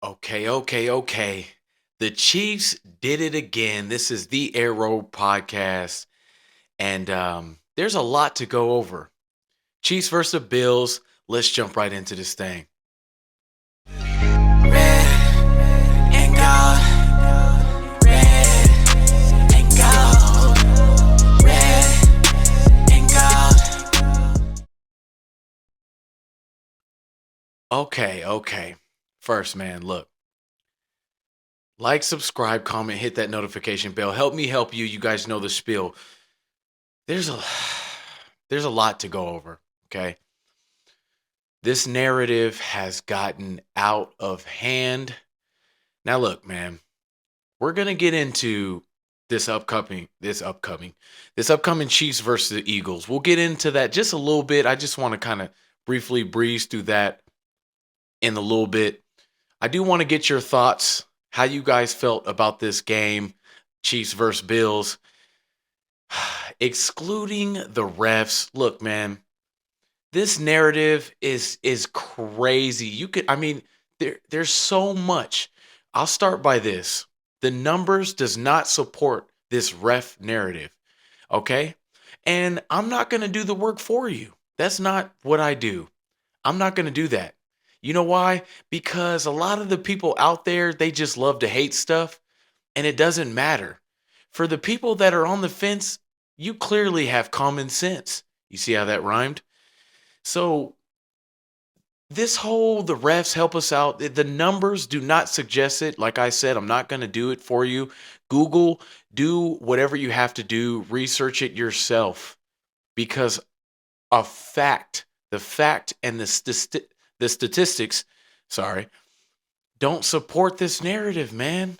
Okay. The Chiefs did it again. This is the Arrow podcast, and there's a lot to go over. Chiefs versus Bills. Let's jump right into this thing. Red and gold, red and gold, red and gold. Okay. First, man, look. Like, subscribe, comment, hit that notification bell. Help me help you. You guys know the spiel. There's a there's a lot to go over, okay? This narrative has gotten out of hand. Now look, man, we're going to get into this upcoming Chiefs versus the Eagles. We'll get into that just a little bit. I just want to kind of briefly breeze through that in a little bit. I do want to get your thoughts, how you guys felt about this game, Chiefs versus Bills. Excluding the refs. Look, man, this narrative is crazy. There's so much. I'll start by this. The numbers does not support this ref narrative. Okay? And I'm not going to do the work for you. That's not what I do. I'm not going to do that. You know why? Because a lot of the people out there, they just love to hate stuff, and it doesn't matter. For the people that are on the fence, you clearly have common sense. You see how that rhymed? So this whole the refs help us out. The numbers do not suggest it. Like I said, I'm not going to do it for you. Google, do whatever you have to do. Research it yourself because the fact and the statistics, sorry, don't support this narrative, man.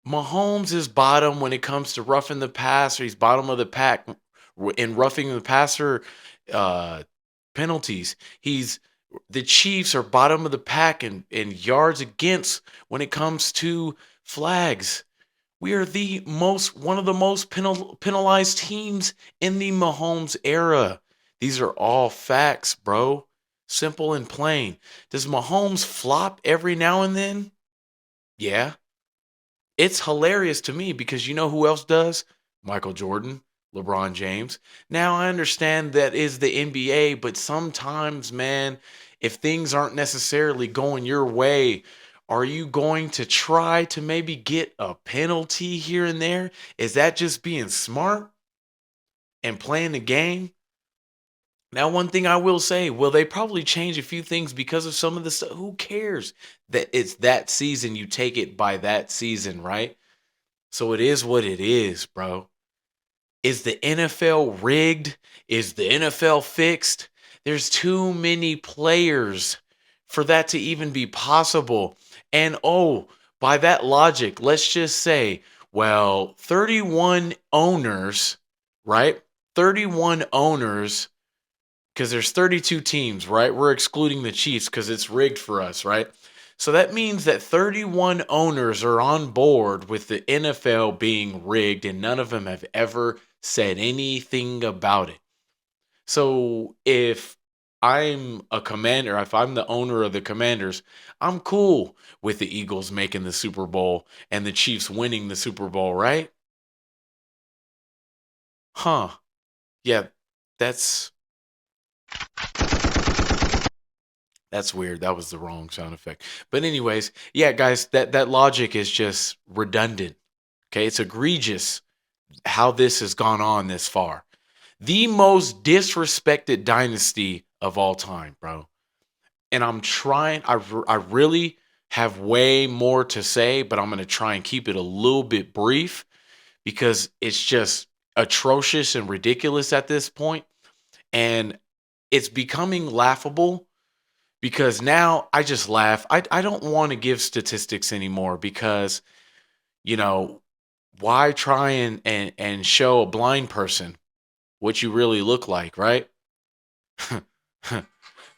Mahomes is bottom when it comes to roughing the passer. He's bottom of the pack in roughing the passer uh, penalties. The Chiefs are bottom of the pack in yards against when it comes to flags. We are one of the most penalized teams in the Mahomes era. These are all facts, bro. Simple and plain. Does Mahomes flop every now and then? Yeah. It's hilarious to me because you know who else does? Michael Jordan, LeBron James. Now I understand that is the NBA, but sometimes, man, if things aren't necessarily going your way, are you going to try to maybe get a penalty here and there? Is that just being smart and playing the game? Now, one thing I will say, will they probably change a few things because of some of the stuff? Who cares that it's that season? You take it by that season, right? So it is what it is, bro. Is the NFL rigged? Is the NFL fixed? There's too many players for that to even be possible. And by that logic, let's just say, well, 31 owners, right? 31 owners, because there's 32 teams, right? We're excluding the Chiefs because it's rigged for us, right? So that means that 31 owners are on board with the NFL being rigged, and none of them have ever said anything about it. So if I'm a commander, if I'm the owner of the Commanders, I'm cool with the Eagles making the Super Bowl and the Chiefs winning the Super Bowl, right? Huh. Yeah, that's that's weird. That was the wrong sound effect. But anyways, yeah, guys, that logic is just redundant. Okay, it's egregious how this has gone on this far. The most disrespected dynasty of all time, bro. And I'm trying, I really have way more to say, but I'm going to try and keep it a little bit brief because it's just atrocious and ridiculous at this point. And it's becoming laughable because now I just laugh. I don't want to give statistics anymore because, you know, why try and show a blind person what you really look like, right?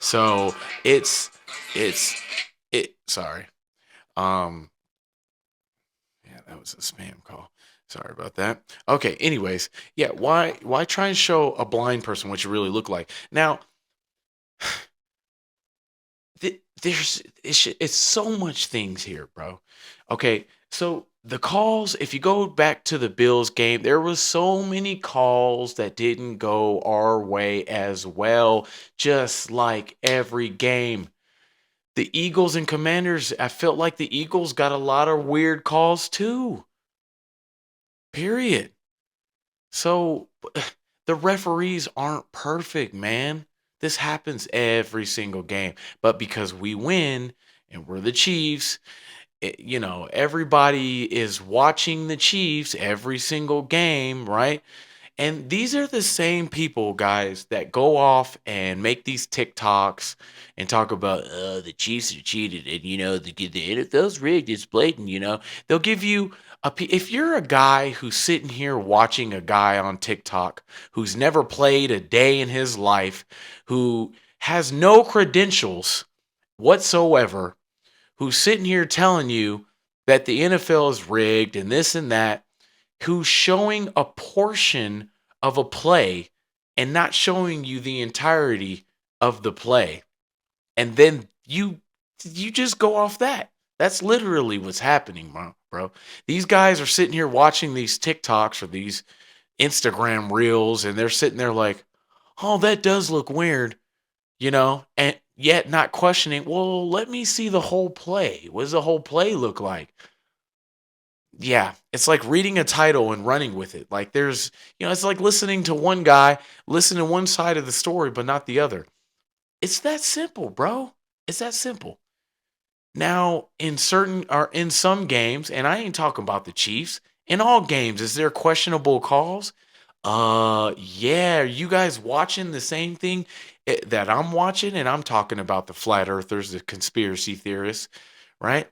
So it's it's it sorry. Um yeah, that was a spam call. Sorry about that. Okay, anyways, yeah, why try and show a blind person what you really look like? Now, It's so much things here, bro. Okay, so the calls, if you go back to the Bills game, there was so many calls that didn't go our way as well, just like every game. The Eagles and Commanders, I felt like the Eagles got a lot of weird calls too. Period. So the referees aren't perfect, man. This happens every single game. But because we win and we're the Chiefs, everybody is watching the Chiefs every single game, right? And these are the same people, guys, that go off and make these TikToks and talk about the Chiefs are cheated and the NFL's rigged, it's blatant. They'll give you if you're a guy who's sitting here watching a guy on TikTok who's never played a day in his life, who has no credentials whatsoever, who's sitting here telling you that the NFL is rigged and this and that, who's showing a portion of a play and not showing you the entirety of the play. And then you just go off that. That's literally what's happening, bro. These guys are sitting here watching these TikToks or these Instagram reels and they're sitting there like, "Oh, that does look weird." And yet not questioning, "Well, let me see the whole play. What does the whole play look like?" Yeah, it's like reading a title and running with it. Like it's like listening to one guy, listen to one side of the story, but not the other. It's that simple, bro. It's that simple. Now, in some games, and I ain't talking about the Chiefs, in all games, is there questionable calls? Yeah, are you guys watching the same thing that I'm watching? And I'm talking about the flat earthers, the conspiracy theorists, right?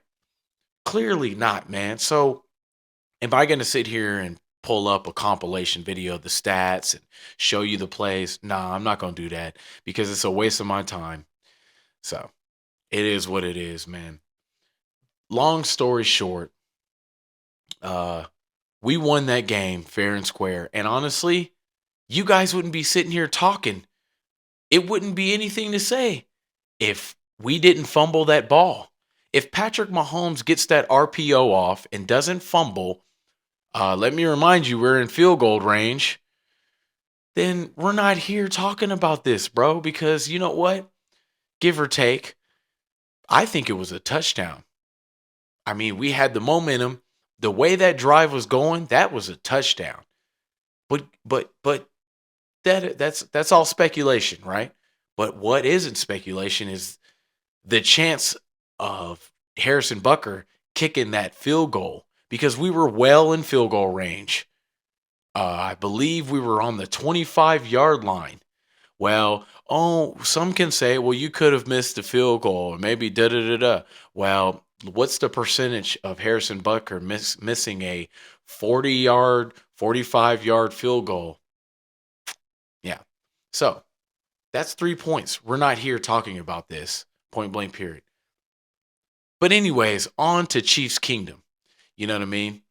Clearly not, man. So am I going to sit here and pull up a compilation video of the stats and show you the plays? Nah, I'm not going to do that because it's a waste of my time. So it is what it is, man. Long story short, uh, we won that game fair and square. And honestly, you guys wouldn't be sitting here talking. It wouldn't be anything to say if we didn't fumble that ball. If Patrick Mahomes gets that RPO off and doesn't fumble, let me remind you, we're in field goal range. Then we're not here talking about this, bro, because you know what? Give or take, I think it was a touchdown. I mean, we had the momentum. The way that drive was going, that was a touchdown. But that's all speculation, right? But what isn't speculation is the chance of Harrison Butker kicking that field goal because we were well in field goal range. I believe we were on the 25-yard line. Well, some can say, well, you could have missed the field goal or maybe da da da da. Well, what's the percentage of Harrison Butker missing a 40-yard, 45-yard field goal? Yeah. So that's 3 points. We're not here talking about this, point blank, period. But, anyways, on to Chiefs Kingdom. You know what I mean?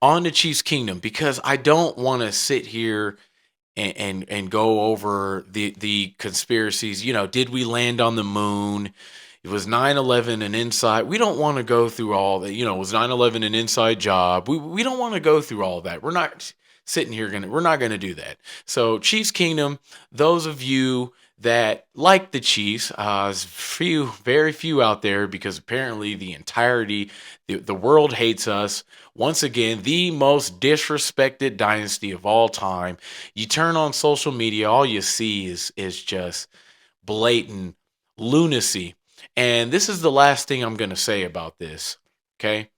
On to Chiefs Kingdom because I don't want to sit here and go over the conspiracies. Did we land on the moon? It was 9/11 an inside. We don't want to go through all that. Was 9/11 an inside job? We don't want to go through all that. We're not sitting here we're not gonna do that. So Chiefs Kingdom, those of you that like the Chiefs, there's very few out there because apparently the world hates us. Once again, the most disrespected dynasty of all time. You turn on social media, all you see is just blatant lunacy. And this is the last thing I'm going to say about this, okay?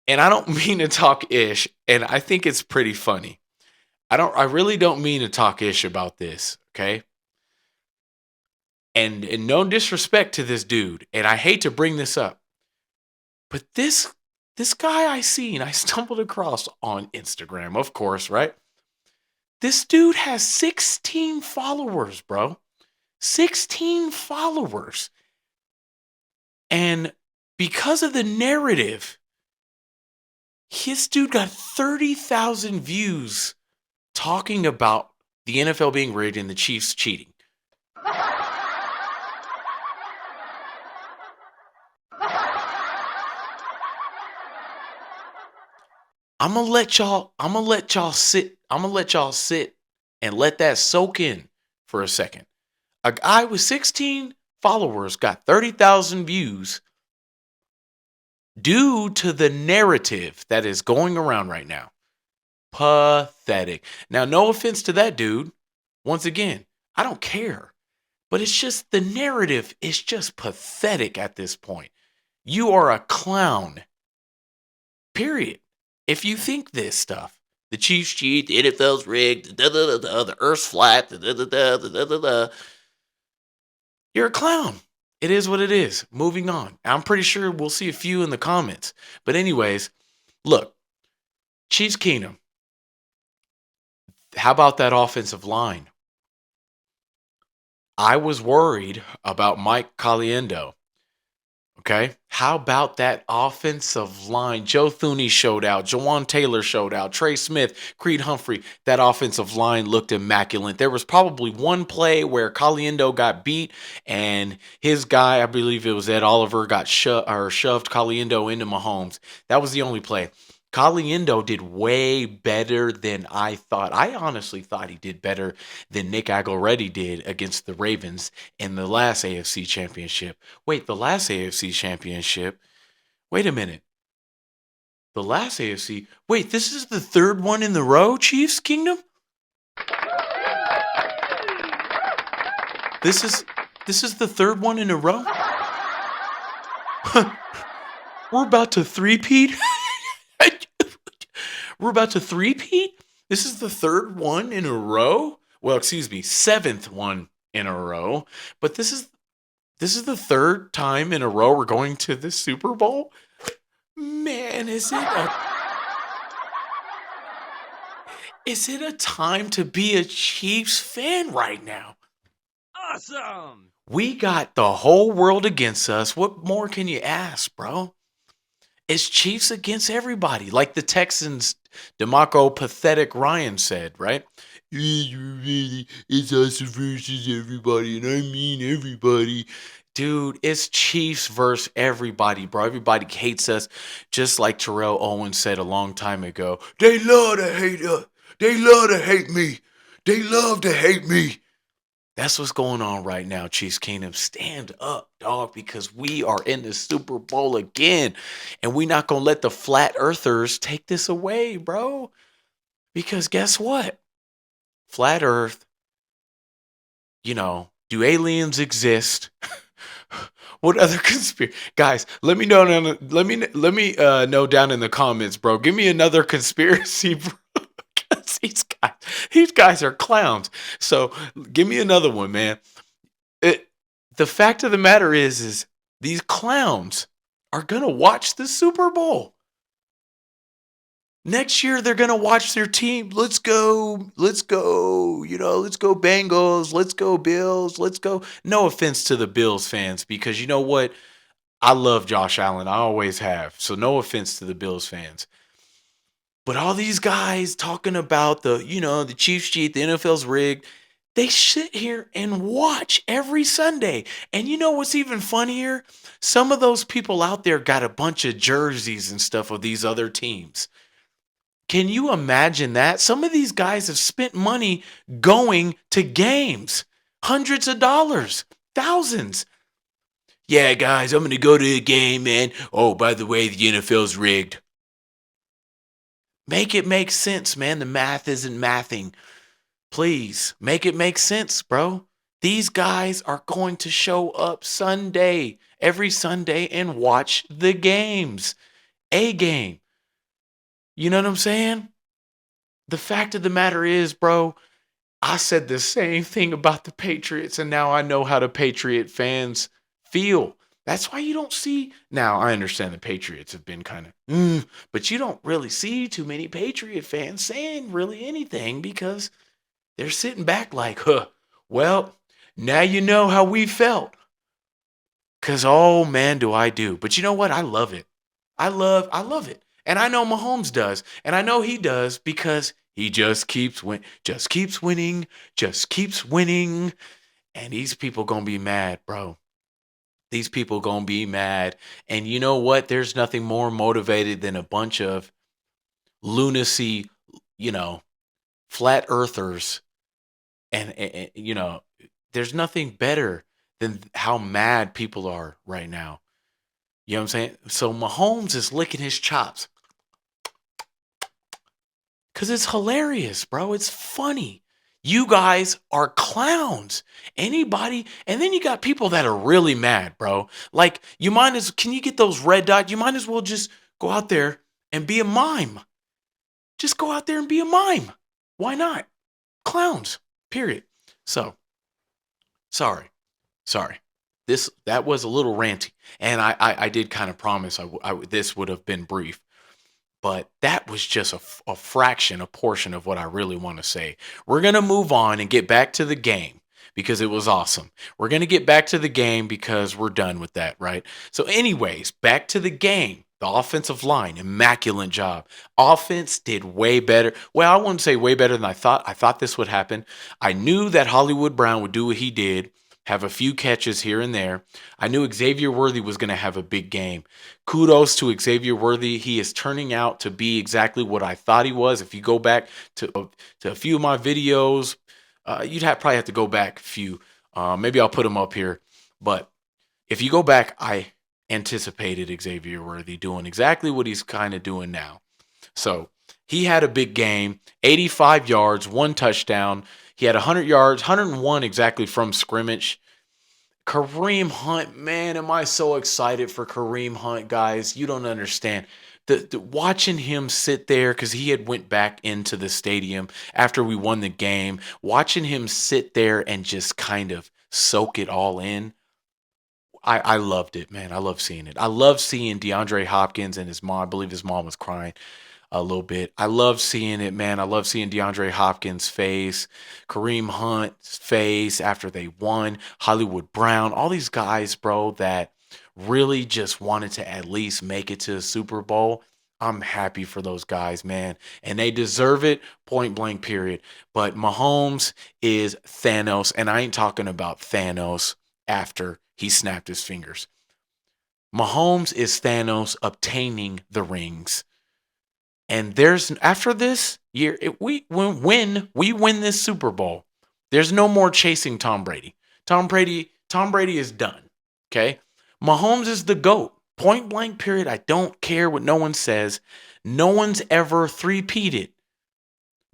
And I don't mean to talk ish, and I think it's pretty funny. I really don't mean to talk ish about this, okay? And no disrespect to this dude, and I hate to bring this up, but this guy I stumbled across on Instagram, of course, right? This dude has 16 followers, bro. 16 followers. And because of the narrative, his dude got 30,000 views talking about the NFL being rigged and the Chiefs cheating. I'm gonna let y'all sit. I'm gonna let y'all sit and let that soak in for a second. A guy with 16 followers got 30,000 views due to the narrative that is going around right now. Pathetic. Now, no offense to that dude. Once again, I don't care. But it's just the narrative is just pathetic at this point. You are a clown. Period. If you think this stuff, the Chiefs cheat, the NFL's rigged, the Earth's flat, you're a clown. It is what it is. Moving on. I'm pretty sure we'll see a few in the comments. But anyways, look, Chiefs Kingdom. How about that offensive line? I was worried about Mike Caliendo. Okay. How about that offensive line? Joe Thuney showed out. Jawan Taylor showed out. Trey Smith, Creed Humphrey. That offensive line looked immaculate. There was probably one play where Caliendo got beat and his guy, I believe it was Ed Oliver, got shoved Caliendo into Mahomes. That was the only play. Caliendo did way better than I thought. I honestly thought he did better than Nick Agolretti did against the Ravens in the last AFC Championship. Wait, the last AFC Championship? Wait a minute. The last AFC? Wait, this is the third one in the row, Chiefs Kingdom? This is the third one in a row? We're about to three-peat? We're about to three-peat? This is the third one in a row? Well, excuse me, seventh one in a row. But this is the third time in a row we're going to the Super Bowl? Man, is it a time to be a Chiefs fan right now? Awesome! We got the whole world against us. What more can you ask, bro? It's Chiefs against everybody. Like the Texans, DeMarco Pathetic Ryan said, right? It's us versus everybody, and I mean everybody. Dude, it's Chiefs versus everybody, bro. Everybody hates us, just like Terrell Owens said a long time ago. They love to hate us. They love to hate me. They love to hate me. That's what's going on right now, Chiefs Kingdom. Stand up, dog, because we are in the Super Bowl again. And we're not going to let the flat earthers take this away, bro. Because guess what? Flat earth, do aliens exist? What other conspiracy? Guys, let me know know down in the comments, bro. Give me another conspiracy, bro. These guys are clowns. So give me another one, man. The fact of the matter is these clowns are gonna watch the Super Bowl. Next year they're gonna watch their team. Let's go, let's go, let's go Bengals, let's go Bills, let's go. No offense to the Bills fans, because you know what? I love Josh Allen. I always have. So no offense to the Bills fans. But all these guys talking about the Chiefs cheat, the NFL's rigged, they sit here and watch every Sunday. And you know what's even funnier? Some of those people out there got a bunch of jerseys and stuff of these other teams. Can you imagine that? Some of these guys have spent money going to games, hundreds of dollars, thousands. Yeah, guys, I'm going to go to a game, man. Oh, by the way, the NFL's rigged. Make it make sense, man. The math isn't mathing. Please, make it make sense, bro. These guys are going to show up every Sunday, and watch the games. A game. You know what I'm saying? The fact of the matter is, bro, I said the same thing about the Patriots, and now I know how the Patriot fans feel. That's why you don't see. Now, I understand the Patriots have been kind of, but you don't really see too many Patriot fans saying really anything, because they're sitting back like, well, now you know how we felt. Because, oh, man, do I do. But you know what? I love it. I love it. And I know Mahomes does. And I know he does, because he just keeps winning. And these people going to be mad, bro. These people going to be mad. And you know what? There's nothing more motivated than a bunch of lunacy, you know, flat earthers, there's nothing better than how mad people are right now. You know what I'm saying? So Mahomes is licking his chops because it's hilarious, bro. It's funny. You guys are clowns. Anybody, and then you got people that are really mad, bro. Like, can you get those red dots? You might as well just go out there and be a mime. Just go out there and be a mime. Why not? Clowns, period. So, sorry. Sorry. That was a little ranty, and I did kind of promise this would have been brief, but that was just a fraction, a portion of what I really want to say. We're gonna move on and get back to the game because it was awesome. We're gonna get back to the game because we're done with that, right? So, anyways, back to the game. The offensive line, immaculate job. Offense did way better. Well, I wouldn't say way better than I thought. I thought this would happen. I knew that Hollywood Brown would do what he did, have a few catches here and there. I knew Xavier Worthy was going to have a big game. Kudos to Xavier Worthy. He is turning out to be exactly what I thought he was. If you go back to a few of my videos, probably have to go back a few. Maybe I'll put them up here. But if you go back, I anticipated Xavier Worthy doing exactly what he's kind of doing now. So he had a big game, 85 yards, 1 touchdown. He had 100 yards, 101 exactly from scrimmage. Kareem Hunt, man, am I so excited for Kareem Hunt, guys. You don't understand. Watching him sit there because he had went back into the stadium after we won the game, watching him sit there and just kind of soak it all in. I loved it, man. I love seeing it. I love seeing DeAndre Hopkins and his mom. I believe his mom was crying a little bit. I love seeing it, man. I love seeing DeAndre Hopkins' face, Kareem Hunt's face after they won, Hollywood Brown, all these guys, bro, that really just wanted to at least make it to the Super Bowl. I'm happy for those guys, man. And they deserve it, point blank, period. But Mahomes is Thanos, and I ain't talking about Thanos after he snapped his fingers. Mahomes is Thanos obtaining the rings. And there's after this year, when we win this Super Bowl, there's no more chasing Tom Brady. Tom Brady is done. Okay. Mahomes is the GOAT. Point blank, period. I don't care what no one says. No one's ever three-peated.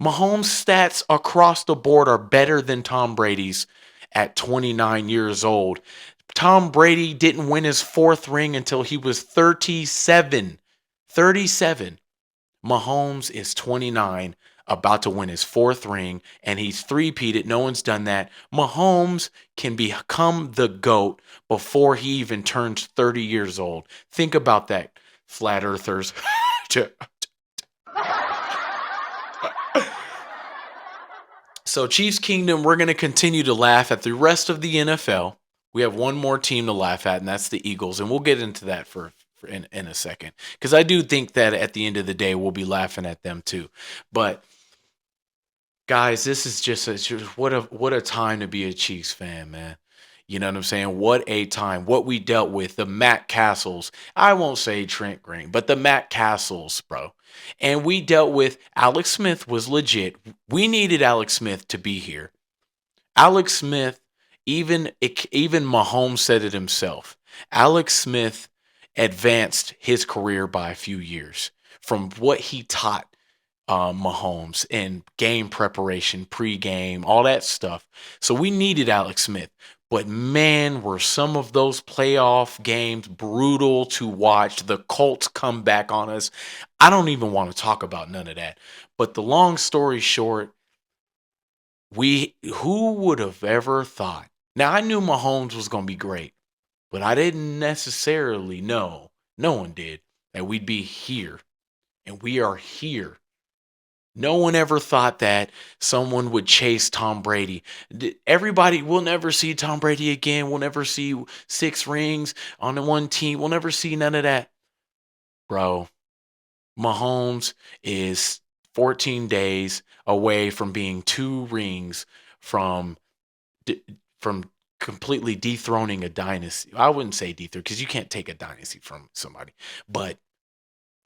Mahomes' stats across the board are better than Tom Brady's at 29 years old. Tom Brady didn't win his fourth ring until he was 37. 37. Mahomes is 29, about to win his fourth ring, and he's three-peated. No one's done that. Mahomes can become the GOAT before he even turns 30 years old. Think about that, flat earthers. So, Chiefs Kingdom, we're going to continue to laugh at the rest of the NFL. We have one more team to laugh at, and that's the Eagles. And we'll get into that in a second. Because I do think that at the end of the day, we'll be laughing at them too. But, guys, this is just what a time to be a Chiefs fan, man. You know what I'm saying? What a time. What we dealt with, the Matt Castles. I won't say Trent Green, but the Matt Castles, bro. And we dealt with Alex Smith was legit. We needed Alex Smith to be here. Alex Smith, even Mahomes said it himself. Alex Smith advanced his career by a few years from what he taught Mahomes in game preparation, pregame, all that stuff. So we needed Alex Smith. But man, were some of those playoff games brutal to watch. The Colts come back on us. I don't even want to talk about none of that. But the long story short, who would have ever thought? Now I knew Mahomes was going to be great, but I didn't necessarily know, no one did, that we'd be here. And we are here. No one ever thought that someone would chase Tom Brady. Everybody will never see Tom Brady again. We'll never see 6 rings on the one team. We'll never see none of that. Bro, Mahomes is 14 days away from being 2 rings from from completely dethroning a dynasty. I wouldn't say dethrone because you can't take a dynasty from somebody, but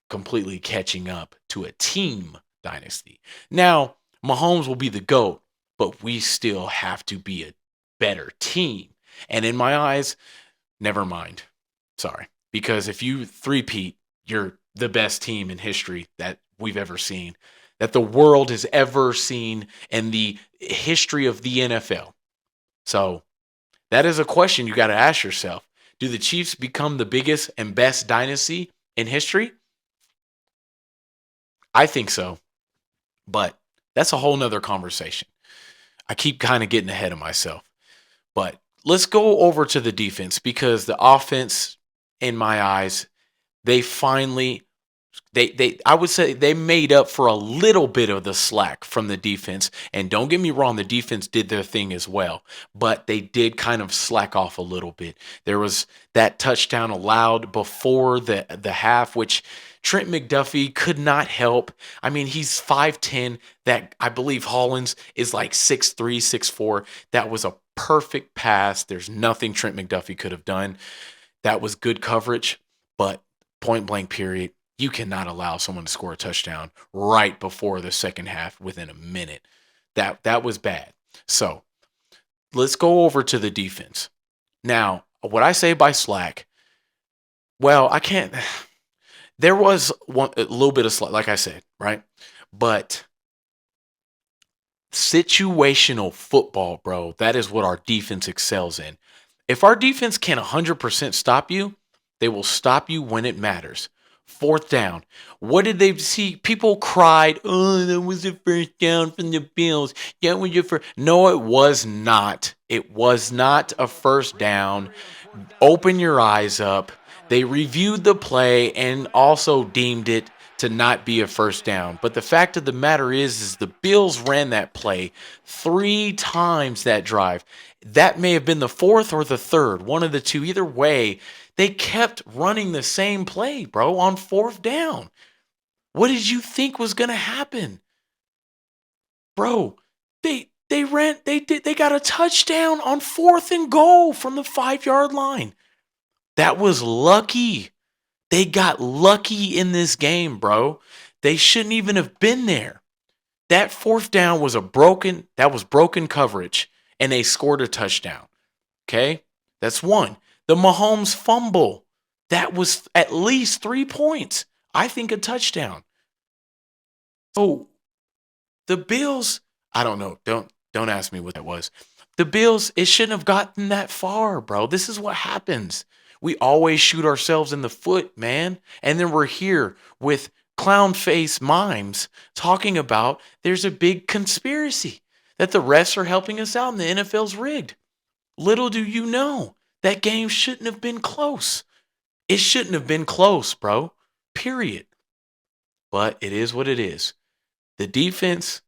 completely catching up to a team dynasty. Now, Mahomes will be the GOAT, but we still have to be a better team. And in my eyes, never mind. Sorry. Because if you three-peat, you're the best team in history that we've ever seen, that the world has ever seen in the history of the NFL. So that is a question you got to ask yourself. Do the Chiefs become the biggest and best dynasty in history? I think so, but that's a whole nother conversation. I keep kind of getting ahead of myself. But let's go over to the defense because the offense, in my eyes, they finally they I would say they made up for a little bit of the slack from the defense. And don't get me wrong, the defense did their thing as well, but they did kind of slack off a little bit. There was that touchdown allowed before the half, which Trent McDuffie could not help. I mean, he's 5'10. That I believe Hollins is like 6'3, 6'4. That was a perfect pass. There's nothing Trent McDuffie could have done. That was good coverage, but point blank period. You cannot allow someone to score a touchdown right before the second half within a minute. That was bad. So let's go over to the defense. Now, what I say by slack, well, I can't. There was a little bit of slack, like I said, right? But situational football, bro, that is what our defense excels in. If our defense can 100% stop you, they will stop you when it matters. Fourth down. What did they see? People cried, oh, that was the first down from the Bills. That was your first. No, it was not. It was not a first down. Open your eyes up. They reviewed the play and also deemed it to not be a first down. But the fact of the matter is the Bills ran that play 3 times that drive. That may have been the fourth or the third, one of the two. Either way, they kept running the same play, bro, on fourth down. What did you think was going to happen? Bro, they got a touchdown on 4th and goal from the 5-yard line. That was lucky. They got lucky in this game, bro. They shouldn't even have been there. That fourth down was broken coverage, and they scored a touchdown. Okay? That's one. The Mahomes fumble, that was at least 3 points. I think a touchdown. So the Bills, I don't know. Don't ask me what that was. The Bills, it shouldn't have gotten that far, bro. This is what happens. We always shoot ourselves in the foot, man. And then we're here with clown face mimes talking about there's a big conspiracy that the refs are helping us out and the NFL's rigged. Little do you know, that game shouldn't have been close. It shouldn't have been close, bro. Period. But it is what it is. The defense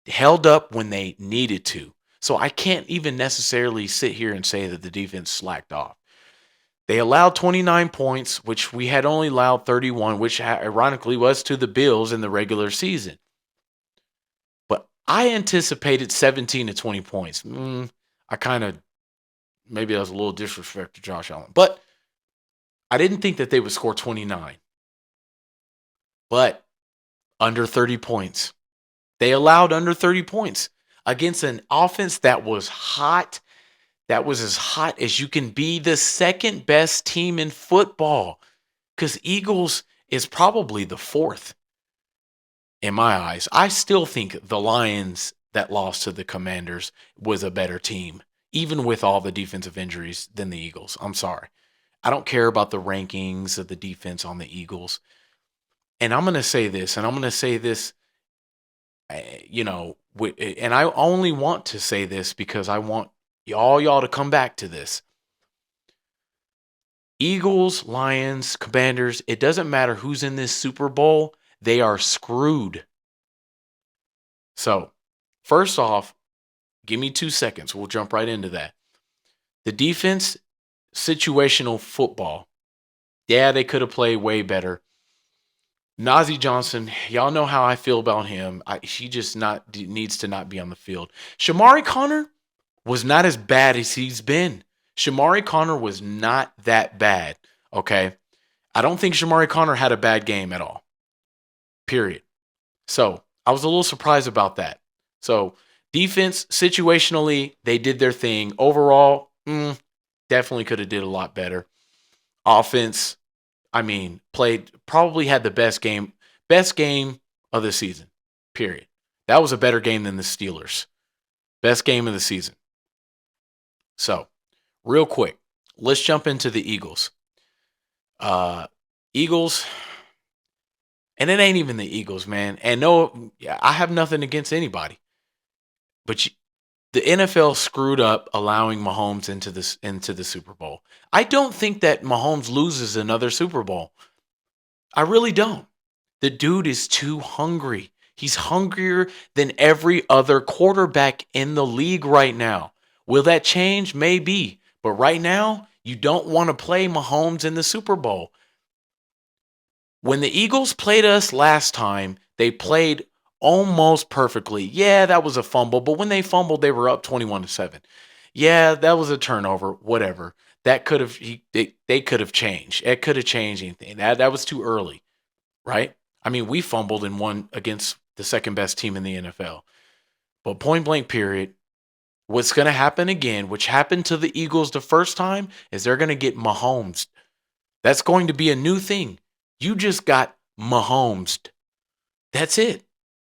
held up when they needed to. So I can't even necessarily sit here and say that the defense slacked off. They allowed 29 points, which we had only allowed 31, which ironically was to the Bills in the regular season. But I anticipated 17 to 20 points. Maybe that was a little disrespect to Josh Allen. But I didn't think that they would score 29. But under 30 points. They allowed under 30 points against an offense that was hot. That was as hot as you can be, the second best team in football. Because Eagles is probably the fourth in my eyes. I still think the Lions that lost to the Commanders was a better team, even with all the defensive injuries, than the Eagles. I'm sorry. I don't care about the rankings of the defense on the Eagles. And I'm going to say this, and I only want to say this because I want y'all to come back to this. Eagles, Lions, Commanders, it doesn't matter who's in this Super Bowl, they are screwed. So, first off, give me 2 seconds. We'll jump right into that. The defense, situational football. Yeah, they could have played way better. Najee Johnson, y'all know how I feel about him. He just needs to not be on the field. Shamari Connor was not as bad as he's been. Shamari Connor was not that bad, okay? I don't think Shamari Connor had a bad game at all. Period. So I was a little surprised about that. So defense, situationally, they did their thing. Overall, definitely could have did a lot better. Offense, I mean, probably had the best game of the season. Period. That was a better game than the Steelers. Best game of the season. So, real quick, let's jump into the Eagles. Eagles, and it ain't even the Eagles, man. And no, I have nothing against anybody, but the NFL screwed up allowing Mahomes into the Super Bowl. I don't think that Mahomes loses another Super Bowl. I really don't. The dude is too hungry. He's hungrier than every other quarterback in the league right now. Will that change? Maybe. But right now, you don't want to play Mahomes in the Super Bowl. When the Eagles played us last time, they played almost perfectly. Yeah, that was a fumble, but when they fumbled, they were up 21-7. Yeah, that was a turnover, whatever. That could have they could have changed. It could have changed anything. That was too early, right? I mean, we fumbled and won against the second best team in the NFL. But point blank period, what's going to happen again, which happened to the Eagles the first time, is they're going to get Mahomes. That's going to be a new thing. You just got Mahomes. That's it.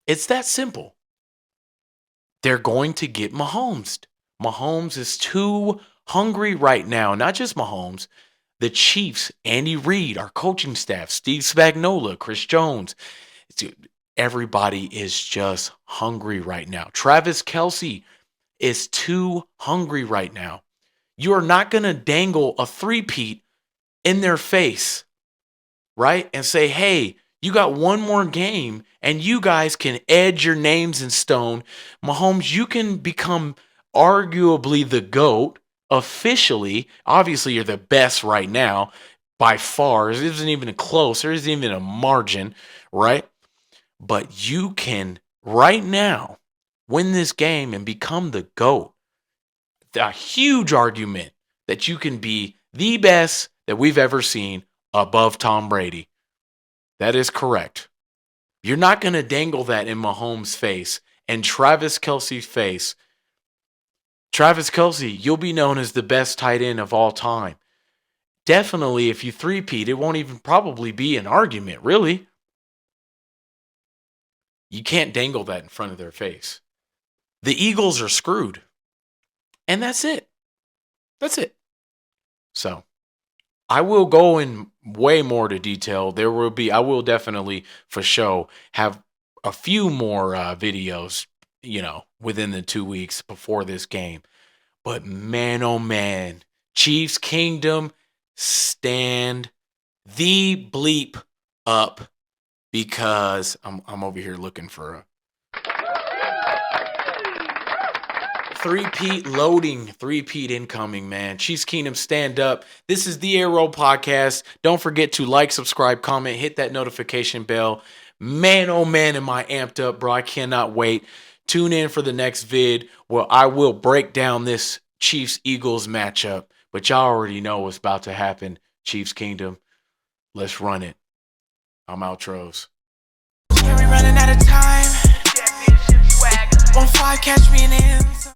It's that simple. They're going to get Mahomes. Mahomes is too hungry right now. Not just Mahomes. The Chiefs, Andy Reid, our coaching staff, Steve Spagnuolo, Chris Jones. Everybody is just hungry right now. Travis Kelce is too hungry right now. You are not going to dangle a three-peat in their face, right? And say, hey, you got one more game and you guys can edge your names in stone. Mahomes, you can become arguably the GOAT officially. Obviously, you're the best right now by far. It isn't even close. There isn't even a margin, right? But you can right now win this game and become the GOAT. A huge argument that you can be the best that we've ever seen above Tom Brady. That is correct. You're not going to dangle that in Mahomes' face and Travis Kelce's face. Travis Kelce, you'll be known as the best tight end of all time. Definitely, if you three-peat, it won't even probably be an argument, really. You can't dangle that in front of their face. The Eagles are screwed. And that's it. That's it. So, I will go in way more to detail. I will definitely, for sure, have a few more videos, within the 2 weeks before this game. But man, oh man, Chiefs Kingdom, stand the bleep up, because I'm over here looking for a three-peat loading, three-peat incoming, man. Chiefs Kingdom, stand up. This is the Arrow Podcast. Don't forget to like, subscribe, comment, hit that notification bell. Man, oh man, am I amped up, bro. I cannot wait. Tune in for the next vid where I will break down this Chiefs-Eagles matchup. But y'all already know what's about to happen. Chiefs Kingdom, let's run it. I'm outros. Yeah, we running out of time. 1-5, catch me in the end.